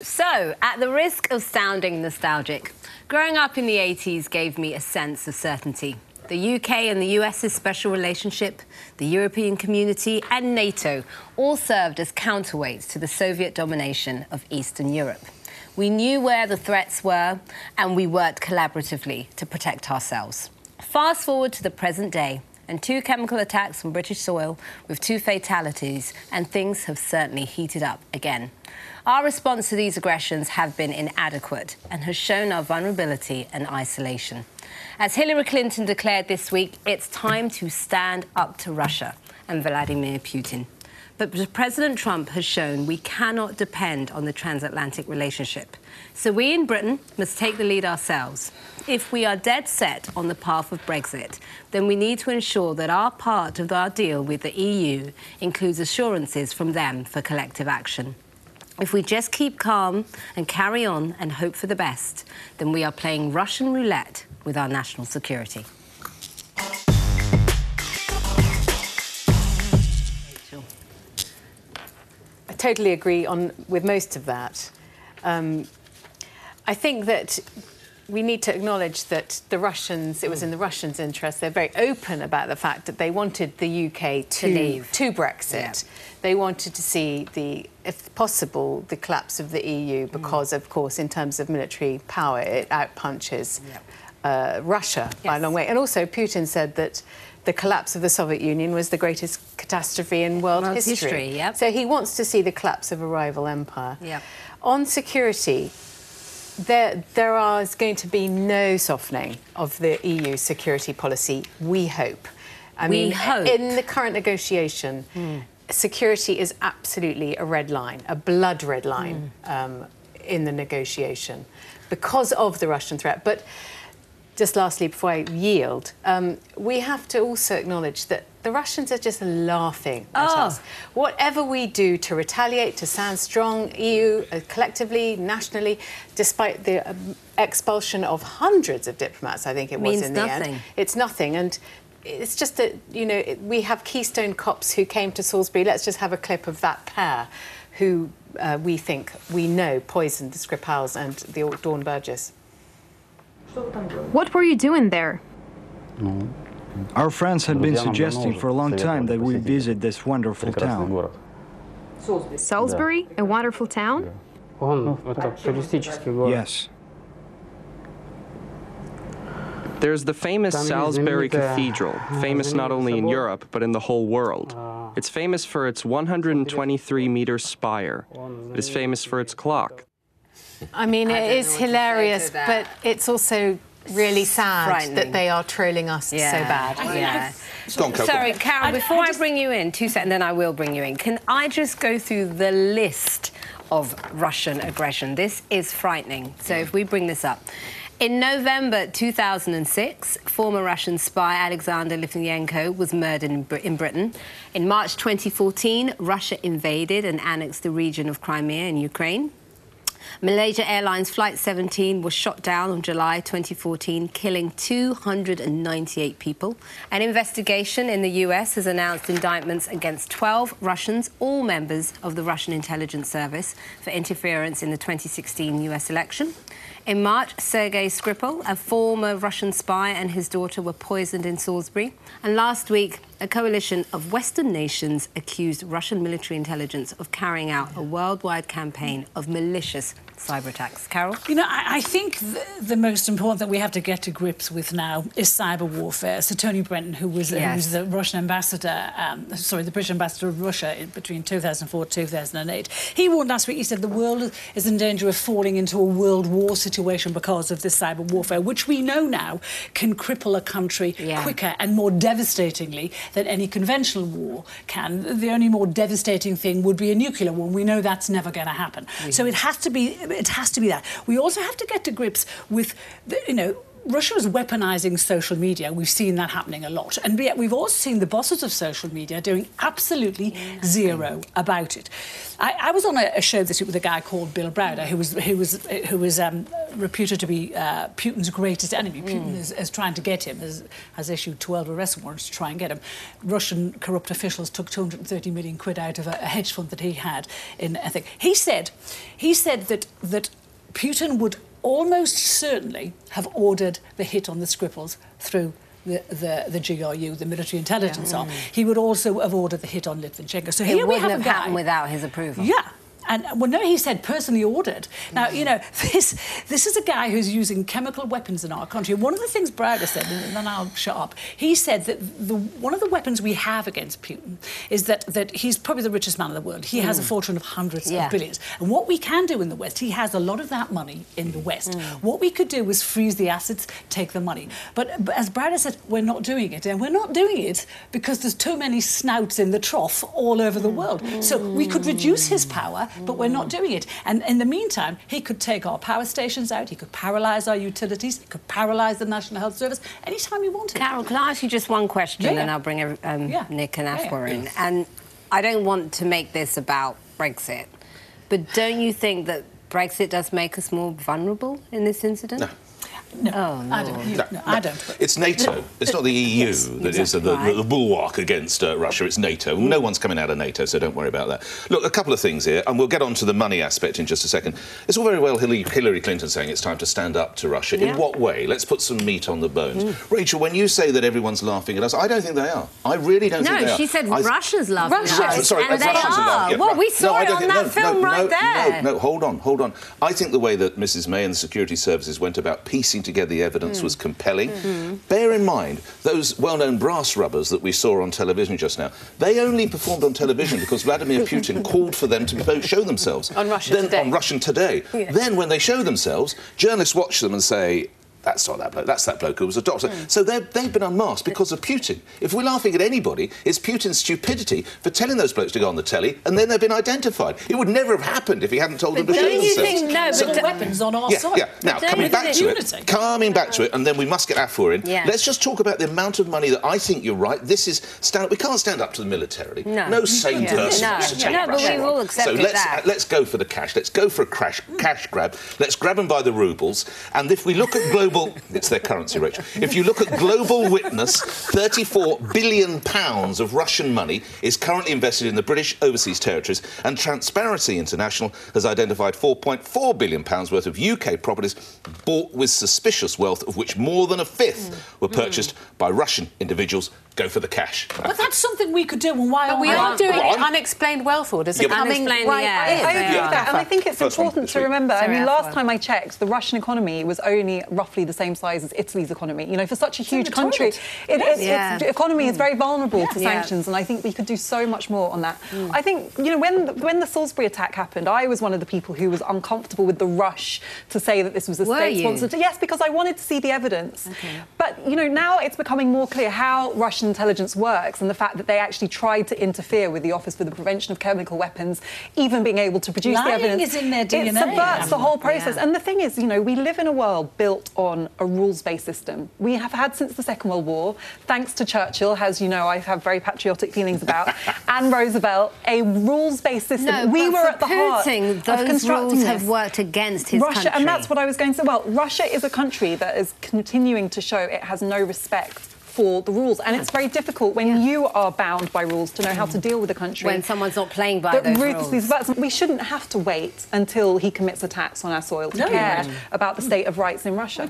So, at the risk of sounding nostalgic, growing up in the 80s gave me a sense of certainty. The UK and the US's special relationship, the European community and NATO all served as counterweights to the Soviet domination of Eastern Europe. We knew where the threats were and we worked collaboratively to protect ourselves. Fast forward to the present day, and 2 chemical attacks on British soil with 2 fatalities, and things have certainly heated up again. Our response to these aggressions have been inadequate and has shown our vulnerability and isolation. As Hillary Clinton declared this week, it's time to stand up to Russia and Vladimir Putin. But President Trump has shown we cannot depend on the transatlantic relationship. So we in Britain must take the lead ourselves. If we are dead set on the path of Brexit, then we need to ensure that our part of our deal with the EU includes assurances from them for collective action. If we just keep calm and carry on and hope for the best, then we are playing Russian roulette with our national security. I totally agree with most of that. I think that we need to acknowledge that the Russians, it was in the Russians' interest. They're very open about the fact that they wanted the UK to leave, to Brexit. Yeah. They wanted to see, if possible, the collapse of the EU because, of course, in terms of military power, it outpunches Russia by a long way. And also, Putin said that the collapse of the Soviet Union was the greatest catastrophe in world history. Yep. So he wants to see the collapse of a rival empire. Yep. On security, there is going to be no softening of the EU security policy, we hope. I mean, in the current negotiation, security is absolutely a red line, a blood red line in the negotiation because of the Russian threat. But just lastly, before I yield, we have to also acknowledge that the Russians are just laughing at us. Whatever we do to retaliate, to sound strong, EU, collectively, nationally, despite the expulsion of hundreds of diplomats, I think it was in the end. It's nothing. And it's just that, you know, we have Keystone cops who came to Salisbury. Let's just have a clip of that pair who we know poisoned the Skripals and the Dawn Burgess. What were you doing there? Our friends had been suggesting for a long time that we visit this wonderful town. Salisbury? A wonderful town? Yes. There's the famous Salisbury Cathedral, famous not only in Europe, but in the whole world. It's famous for its 123-meter spire. It is famous for its clock. I mean, it is hilarious, but it's also really sad that they are trolling us so bad. Yeah. Sorry, Carol, before I bring you in, 2 seconds, and then I will bring you in, can I just go through the list of Russian aggression? This is frightening. So if we bring this up. In November 2006, former Russian spy Alexander Litvinenko was murdered in Britain. In March 2014, Russia invaded and annexed the region of Crimea in Ukraine. Malaysia Airlines Flight 17 was shot down on July 2014, killing 298 people. An investigation in the US has announced indictments against 12 Russians, all members of the Russian intelligence service, for interference in the 2016 US election. In March, Sergei Skripal, a former Russian spy, and his daughter were poisoned in Salisbury. And last week, a coalition of Western nations accused Russian military intelligence of carrying out a worldwide campaign of malicious cyber attacks. Carol? You know, I think the most important that we have to get to grips with now is cyber warfare. So Tony Brenton, who was the Russian ambassador, the British ambassador of Russia between 2004 and 2008, he warned last week, he said the world is in danger of falling into a world war situation because of this cyber warfare, which we know now can cripple a country quicker and more devastatingly than any conventional war can. The only more devastating thing would be a nuclear war. We know that's never going to happen. So it has to be that. We also have to get to grips with, Russia is weaponising social media. We've seen that happening a lot. And yet we've also seen the bosses of social media doing absolutely zero about it. I was on a show this week with a guy called Bill Browder, who was reputed to be Putin's greatest enemy. Putin is trying to get him, has issued 12 arrest warrants to try and get him. Russian corrupt officials took 230 million quid out of a hedge fund that he had in, I think. He said that Putin would almost certainly have ordered the hit on the Skripals through the GRU, the military intelligence arm. He would also have ordered the hit on Litvinenko. So here we have a guy... It wouldn't have happened without his approval. Yeah. And, well, no, he said personally ordered. Now, you know, this is a guy who's using chemical weapons in our country. One of the things Browder said, and then I'll shut up, he said that one of the weapons we have against Putin is that he's probably the richest man in the world. He has a fortune of hundreds of billions. And what we can do in the West, he has a lot of that money in the West. What we could do is freeze the assets, take the money. But as Browder said, we're not doing it. And we're not doing it because there's too many snouts in the trough all over the world. So we could reduce his power, but we're not doing it. And in the meantime, he could take our power stations out, he could paralyse our utilities, he could paralyse the National Health Service anytime he wanted. Carol, can I ask you just one question, and I'll bring Nick and Afua in. And I don't want to make this about Brexit, but don't you think that Brexit does make us more vulnerable in this incident? No. No, I don't. No, I don't. It's NATO. It's not the EU that is the bulwark against Russia. It's NATO. No one's coming out of NATO, so don't worry about that. Look, a couple of things here, and we'll get on to the money aspect in just a second. It's all very well Hillary Clinton saying it's time to stand up to Russia. In what way? Let's put some meat on the bones. Rachel, when you say that everyone's laughing at us, I don't think they are. I really don't think they are. No, she said Russia's laughing at us. Sorry, and they are. Yeah, well, we saw it on that film right there. No, hold on. I think the way that Mrs May and the security services went about piecing together the evidence was compelling. Bear in mind, those well-known brass rubbers that we saw on television just now, they only performed on television because Vladimir Putin called for them to show themselves. On Russian Today. Then, when they show themselves, journalists watch them and say, that's not that bloke, that's that bloke who was a doctor. So they've been unmasked because of Putin. If we're laughing at anybody, it's Putin's stupidity for telling those blokes to go on the telly, and then they've been identified. It would never have happened if he hadn't told them to show themselves. But weapons on our side. Yeah. Now, coming back to it, and then we must get Afua in. Let's just talk about the amount of money that I think you're right. This is we can't stand up to them militarily. No sane person wants to take Russia. But we've all accepted that. Let's go for the cash. Let's go for a cash grab. Let's grab them by the rubles. And if we look at global... It's their currency, Rachel. If you look at Global Witness, £34 billion of Russian money is currently invested in the British overseas territories, and Transparency International has identified £4.4 billion worth of UK properties bought with suspicious wealth, of which more than a fifth were purchased by Russian individuals. Go for the cash. But that's something we could do, and why we aren't doing it. Unexplained wealth orders are coming right in. I agree with that, and I think it's important to remember. I mean, last time I checked, the Russian economy was only roughly the same size as Italy's economy. You know, for such a huge country, its economy is very vulnerable to sanctions, and I think we could do so much more on that. I think, you know, when the Salisbury attack happened, I was one of the people who was uncomfortable with the rush to say that this was a state-sponsored... Yes, because I wanted to see the evidence. But, you know, now it's becoming more clear how Russian intelligence works, and the fact that they actually tried to interfere with the Office for the Prevention of Chemical Weapons, even being able to produce the evidence. Is in their DNA. It subverts the whole process. And the thing is, you know, we live in a world built on a rules-based system. We have had since the Second World War, thanks to Churchill, as you know, I have very patriotic feelings about, and Roosevelt, a rules-based system. No, we were at the heart of constructing rules have worked against his country. And that's what I was going to say. Well, Russia is a country that is continuing to show it has no respect for the rules, and it's very difficult when you are bound by rules to know how to deal with a country. When someone's not playing by those rules. We shouldn't have to wait until he commits attacks on our soil to care about the state of rights in Russia.